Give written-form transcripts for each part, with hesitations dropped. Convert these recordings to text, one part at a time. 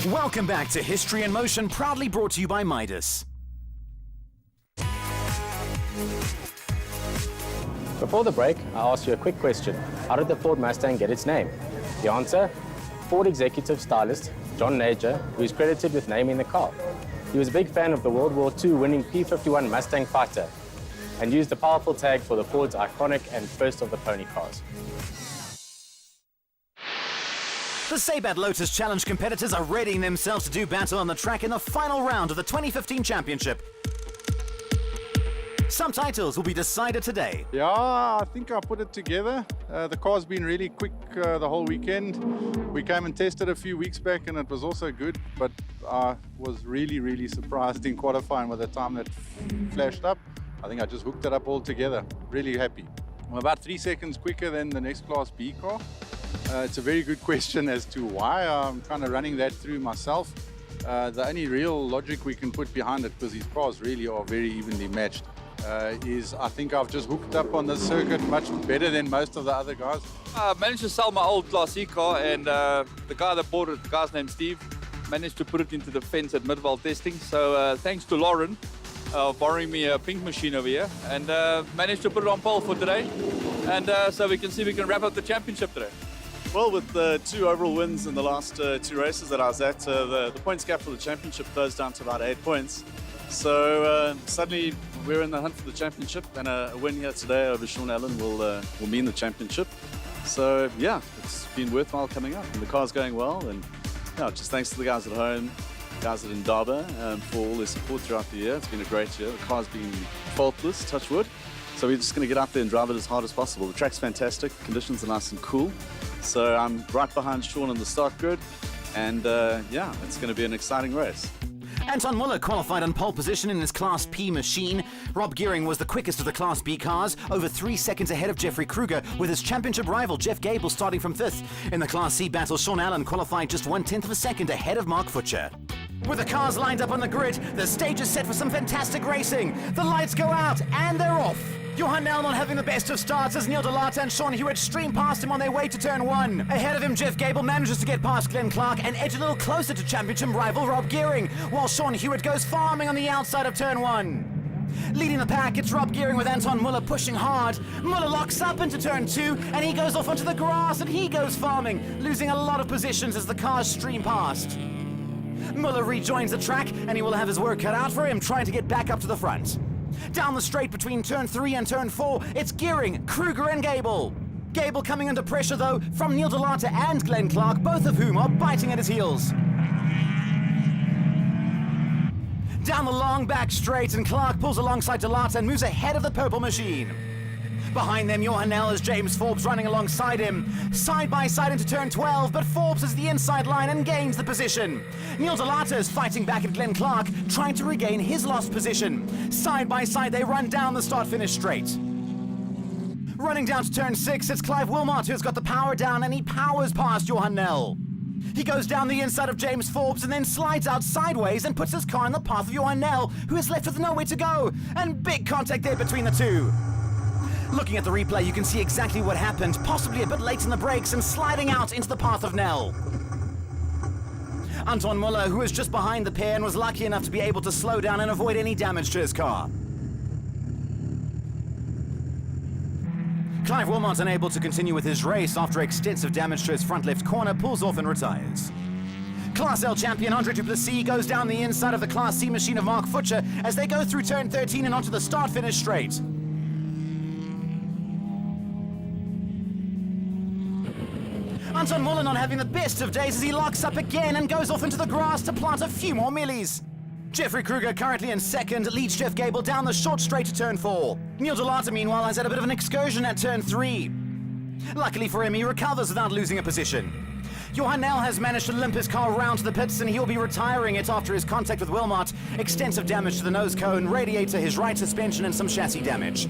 Welcome back to History in Motion, proudly brought to you by Midas. Before the break, I asked you a quick question. How did the Ford Mustang get its name? The answer? Ford executive stylist John Nager, who is credited with naming the car. He was a big fan of the World War II winning P-51 Mustang fighter and used the powerful tag for the Ford's iconic and first of the pony cars. The Sabat Lotus Challenge competitors are readying themselves to do battle on the track in the final round of the 2015 championship. Some titles will be decided today. Yeah, I think I put it together. The car's been really quick the whole weekend. We came and tested a few weeks back and it was also good, but I was really surprised in qualifying with the time that flashed up. I think I just hooked it up all together. Really happy. I'm about 3 seconds quicker than the next Class B car. It's a very good question as to why. I'm kind of running that through myself. The only real logic we can put behind it, because these cars really are very evenly matched, is I think I've just hooked up on this circuit much better than most of the other guys. I managed to sell my old Class C car, and the guy that bought it, the guy's named Steve, managed to put it into the fence at mid-vol testing. So thanks to Lauren borrowing me a pink machine over here, and managed to put it on pole for today. And so we can see we can wrap up the championship today. Well, with the 2 overall wins in the last 2 races that I was at, the points gap for the championship closed down to about 8 points. So suddenly we're in the hunt for the championship, and a win here today over Sean Allen will mean the championship. So yeah, it's been worthwhile coming up, and the car's going well, and yeah, just thanks to the guys at home, guys at Indaba, for all their support throughout the year. It's been a great year. The car's been faultless, touch wood. So we're just going to get out there and drive it as hard as possible. The track's fantastic, conditions are nice and cool. So I'm right behind Sean on the start grid, and yeah, it's going to be an exciting race. Anton Muller qualified on pole position in his Class P machine. Rob Gearing was the quickest of the Class B cars, over 3 seconds ahead of Jeffrey Kruger, with his championship rival Jeff Gable starting from 5th. In the Class C battle, Sean Allen qualified just 1/10 of a second ahead of Mark Futcher. With the cars lined up on the grid, the stage is set for some fantastic racing. The lights go out and they're off. Johan Nel not having the best of starts as Neil Delata and Sean Hewitt stream past him on their way to turn 1. Ahead of him, Jeff Gable manages to get past Glenn Clark and edge a little closer to championship rival Rob Gearing, while Sean Hewitt goes farming on the outside of turn 1. Leading the pack, it's Rob Gearing with Anton Muller pushing hard. Muller locks up into turn 2 and he goes off onto the grass and he goes farming, losing a lot of positions as the cars stream past. Muller rejoins the track and he will have his work cut out for him trying to get back up to the front. Down the straight between turn 3 and turn 4, it's Gearing, Kruger and Gable. Gable coming under pressure though from Neil Delata and Glenn Clark, both of whom are biting at his heels. Down the long back straight and Clark pulls alongside Delata and moves ahead of the purple machine. Behind them, Johan Nel as James Forbes running alongside him. Side by side into turn 12, but Forbes is the inside line and gains the position. Neil Delata is fighting back at Glenn Clark, trying to regain his lost position. Side by side, they run down the start-finish straight. Running down to turn 6, it's Clive Wilmot who's got the power down and he powers past Johan Nel. He goes down the inside of James Forbes and then slides out sideways and puts his car in the path of Johan Nel, who is left with nowhere to go. And big contact there between the two. Looking at the replay, you can see exactly what happened, possibly a bit late in the brakes and sliding out into the path of Nel. Anton Muller, who was just behind the pair and was lucky enough to be able to slow down and avoid any damage to his car. Clive Wilmot, unable to continue with his race after extensive damage to his front left corner, pulls off and retires. Class L champion Andre Duplessis goes down the inside of the Class C machine of Mark Futcher as they go through turn 13 and onto the start-finish straight. Anton Muller not having the best of days as he locks up again and goes off into the grass to plant a few more millies. Jeffrey Kruger, currently in second, leads Jeff Gable down the short straight to turn 4. Neil Delata, meanwhile, has had a bit of an excursion at turn 3. Luckily for him, he recovers without losing a position. Johan Nel has managed to limp his car round to the pits and he'll be retiring it after his contact with Wilmot. Extensive damage to the nose cone, radiator, his right suspension and some chassis damage.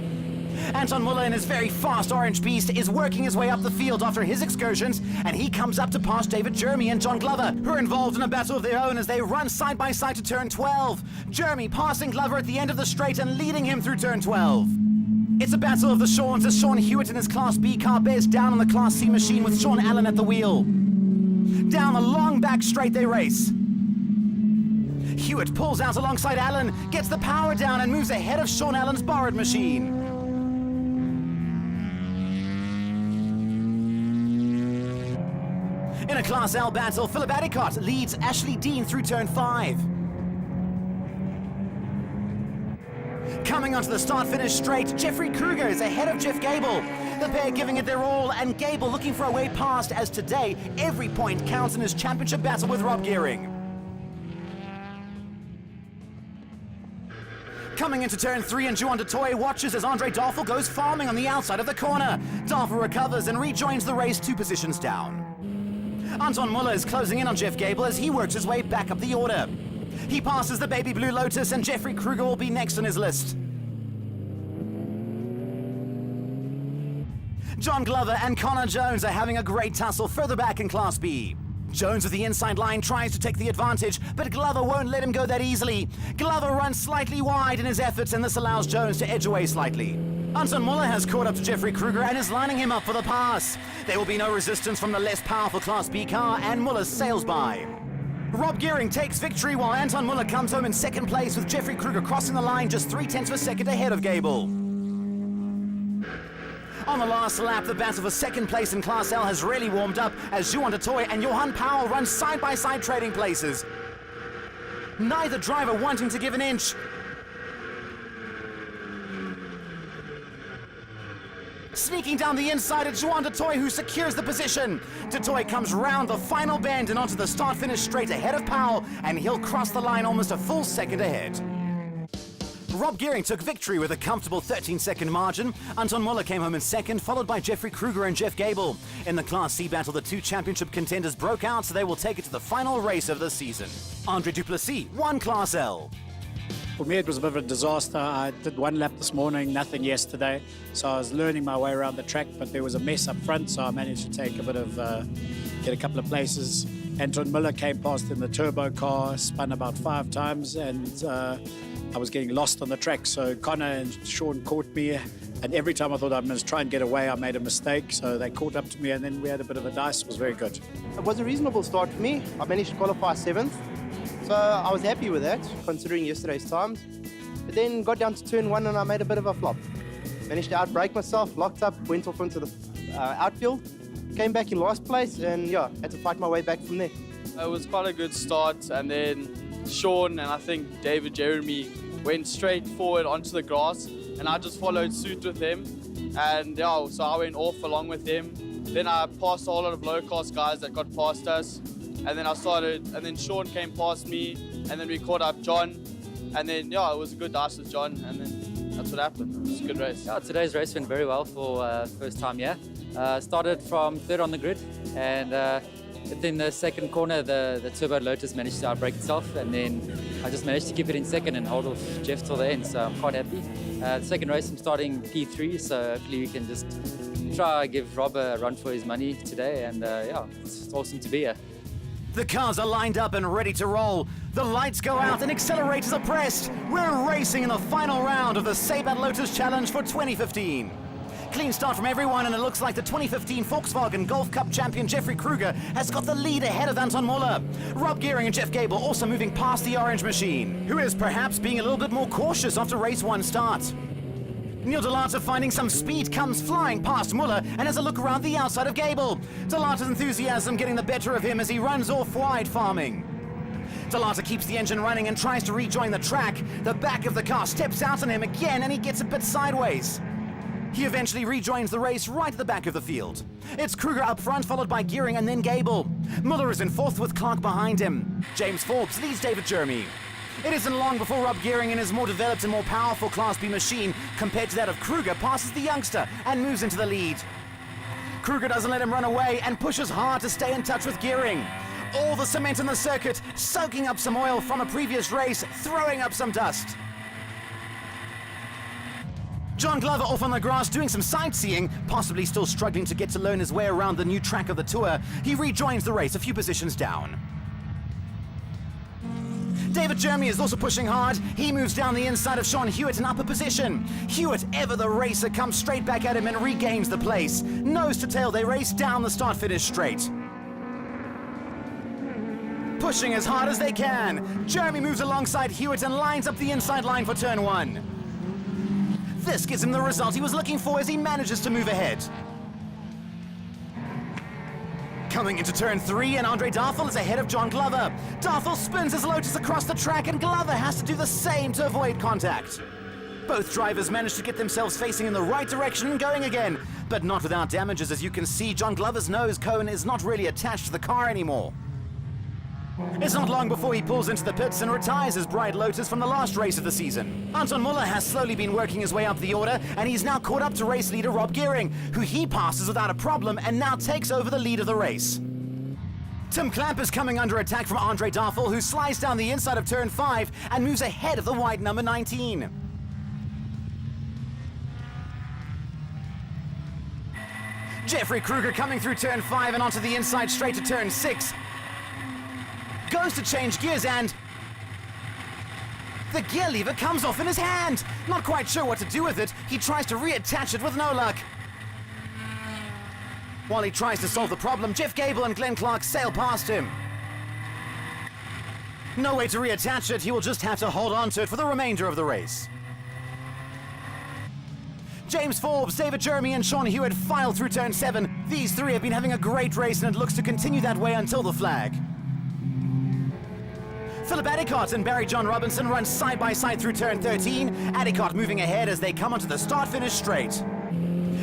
Anton Muller in his very fast Orange Beast is working his way up the field after his excursions, and he comes up to pass David Jeremy and John Glover, who are involved in a battle of their own as they run side by side to turn 12. Jeremy passing Glover at the end of the straight and leading him through turn 12. It's a battle of the Shawns as Sean Hewitt in his Class B car bears down on the Class C machine with Sean Allen at the wheel. Down the long back straight they race. Hewitt pulls out alongside Allen, gets the power down and moves ahead of Sean Allen's borrowed machine. In a Class L battle, Philip Adicott leads Ashley Dean through turn 5. Coming onto the start-finish straight, Jeffrey Kruger is ahead of Jeff Gable. The pair giving it their all, and Gable looking for a way past, as today, every point counts in his championship battle with Rob Gearing. Coming into turn 3, and Juan Toy watches as Andre Darfel goes farming on the outside of the corner. Darfel recovers and rejoins the race 2 positions down. Anton Muller is closing in on Jeff Gable as he works his way back up the order. He passes the Baby Blue Lotus, and Jeffrey Kruger will be next on his list. John Glover and Connor Jones are having a great tussle further back in Class B. Jones with the inside line tries to take the advantage, but Glover won't let him go that easily. Glover runs slightly wide in his efforts, and this allows Jones to edge away slightly. Anton Muller has caught up to Jeffrey Kruger and is lining him up for the pass. There will be no resistance from the less powerful Class B car, and Muller sails by. Rob Gearing takes victory while Anton Muller comes home in second place, with Jeffrey Kruger crossing the line just 0.3 of a second ahead of Gable. On the last lap, the battle for second place in Class L has really warmed up as Juan Toy and Johan Powell run side-by-side trading places. Neither driver wanting to give an inch. Sneaking down the inside of Juan Toy, who secures the position. Toy comes round the final bend and onto the start-finish straight ahead of Powell, and he'll cross the line almost a full second ahead. Rob Gearing took victory with a comfortable 13-second margin. Anton Muller came home in second, followed by Jeffrey Kruger and Jeff Gable. In the Class C battle, the 2 championship contenders broke out, so they will take it to the final race of the season. Andre Duplessis won Class L. For me, it was a bit of a disaster. I did 1 lap this morning, nothing yesterday. So I was learning my way around the track, but there was a mess up front, so I managed to take a bit of, get a couple of places. Anton Miller came past in the turbo car, spun about 5 times, and I was getting lost on the track. So Connor and Sean caught me, and every time I thought I must try and get away, I made a mistake. So they caught up to me, and then we had a bit of a dice. It was very good. It was a reasonable start for me. I managed to qualify 7th. So I was happy with that, considering yesterday's times. But then got down to turn 1 and I made a bit of a flop. Managed to outbrake myself, locked up, went off into the outfield, came back in last place, and yeah, had to fight my way back from there. It was quite a good start, and then Sean and I think David Jeremy went straight forward onto the grass, and I just followed suit with them. And yeah, so I went off along with them. Then I passed a whole lot of low-class guys that got past us. And then Sean came past me, and then we caught up John, and then yeah, it was a good dice with John, and then that's what happened. It was a good race. Yeah, today's race went very well for first time here. Started from 3rd on the grid, and in the second corner, the Turbo Lotus managed to outbrake itself, and then I just managed to keep it in second and hold off Jeff till the end, so I'm quite happy. The second race, I'm starting P3, so hopefully we can just try give Rob a run for his money today, and yeah, it's awesome to be here. The cars are lined up and ready to roll. The lights go out and accelerators are pressed. We're racing in the final round of the Sabat Lotus Challenge for 2015. Clean start from everyone, and it looks like the 2015 Volkswagen Golf Cup champion Jeffrey Kruger has got the lead ahead of Anton Muller. Rob Gearing and Jeff Gable also moving past the orange machine, who is perhaps being a little bit more cautious after race 1 start. Neil Delata, finding some speed, comes flying past Muller and has a look around the outside of Gable. Delata's enthusiasm getting the better of him as he runs off wide farming. Delata keeps the engine running and tries to rejoin the track. The back of the car steps out on him again and he gets a bit sideways. He eventually rejoins the race right at the back of the field. It's Kruger up front, followed by Gearing and then Gable. Muller is in 4th with Clark behind him. James Forbes leads David Jeremy. It isn't long before Rob Gearing in his more developed and more powerful Class B machine compared to that of Kruger passes the youngster and moves into the lead. Kruger doesn't let him run away and pushes hard to stay in touch with Gearing. All the cement in the circuit, soaking up some oil from a previous race, throwing up some dust. John Glover off on the grass doing some sightseeing, possibly still struggling to get to learn his way around the new track of the tour. He rejoins the race a few positions down. David Jeremy is also pushing hard. He moves down the inside of Sean Hewitt in upper position. Hewitt, ever the racer, comes straight back at him and regains the place. Nose to tail, they race down the start-finish straight. pushing as hard as they can. Jeremy moves alongside Hewitt and lines up the inside line for turn 1. This gives him the result he was looking for as he manages to move ahead. Coming into turn 3, and Andre Darfel is ahead of John Glover. Darfel spins his Lotus across the track, and Glover has to do the same to avoid contact. Both drivers manage to get themselves facing in the right direction and going again, but not without damages. As you can see, John Glover's nose cone is not really attached to the car anymore. It's not long before he pulls into the pits and retires his bright Lotus from the last race of the season. Anton Muller has slowly been working his way up the order, and he's now caught up to race leader Rob Gearing, who he passes without a problem and now takes over the lead of the race. Tim Clamp is coming under attack from Andre Darfel, who slides down the inside of turn 5 and moves ahead of the white number 19. Jeffrey Kruger coming through turn 5 and onto the inside straight to turn 6. Goes to change gears, and the gear lever comes off in his hand. Not quite sure what to do with it, he tries to reattach it with no luck. While he tries to solve the problem, Jeff Gable and Glenn Clark sail past him. No way to reattach it, he will just have to hold on to it for the remainder of the race. James Forbes, David Jeremy and Sean Hewitt file through turn 7. These three have been having a great race, and it looks to continue that way until the flag. Philip Adicott and Barry John Robinson run side by side through turn 13. Adicott moving ahead as they come onto the start-finish straight.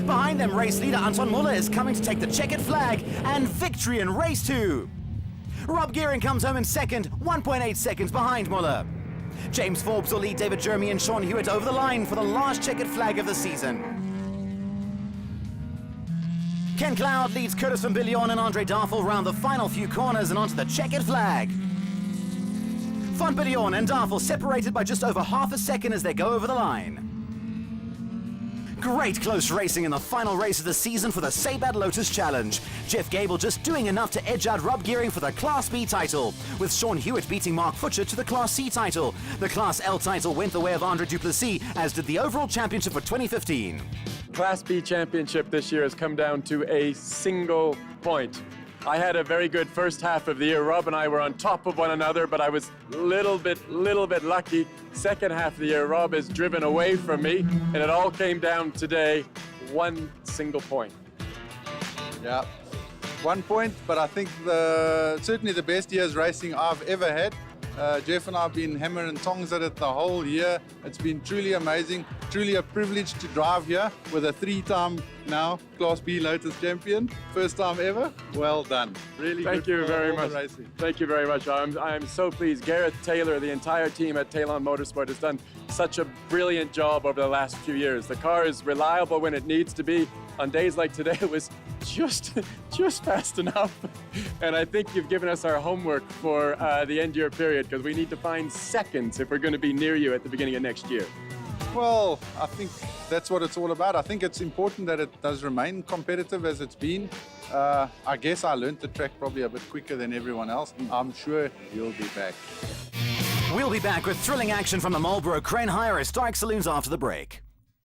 Behind them, race leader Anton Muller is coming to take the checkered flag, and victory in race 2. Rob Gearing comes home in second, 1.8 seconds behind Muller. James Forbes will lead David Jeremy and Sean Hewitt over the line for the last checkered flag of the season. Ken Cloud leads Curtis van Billion and Andre Darfel round the final few corners and onto the checkered flag. Van Billion and Darfel separated by just over half a second as they go over the line. Great close racing in the final race of the season for the Sabad Lotus Challenge. Jeff Gable just doing enough to edge out Rob Gearing for the Class B title, with Sean Hewitt beating Mark Futcher to the Class C title. The Class L title went the way of Andre Duplessis, as did the overall championship for 2015. Class B championship this year has come down to a single point. I had a very good first half of the year. Rob and I were on top of one another, but I was little bit lucky. Second half of the year, Rob is driven away from me, and it all came down today, one single point. Yeah, 1 point, but I think certainly the best year's racing I've ever had. Jeff and I have been hammer and tongs at it the whole year. It's been truly amazing, truly a privilege to drive here with a 3-time now Class B Lotus champion. First time ever. Well done. Really Thank you very much. Racing. Thank you very much. I'm so pleased. Gareth Taylor, the entire team at Talon Motorsport has done such a brilliant job over the last few years. The car is reliable when it needs to be. On days like today, it was just fast enough. And I think you've given us our homework for the end year period, because we need to find seconds if we're going to be near you at the beginning of next year. Well, I think that's what it's all about. I think it's important that it does remain competitive as it's been. I guess I learned the track probably a bit quicker than everyone else. I'm sure you'll be back. We'll be back with thrilling action from the Marlboro Crane Hire Historic Saloons after the break.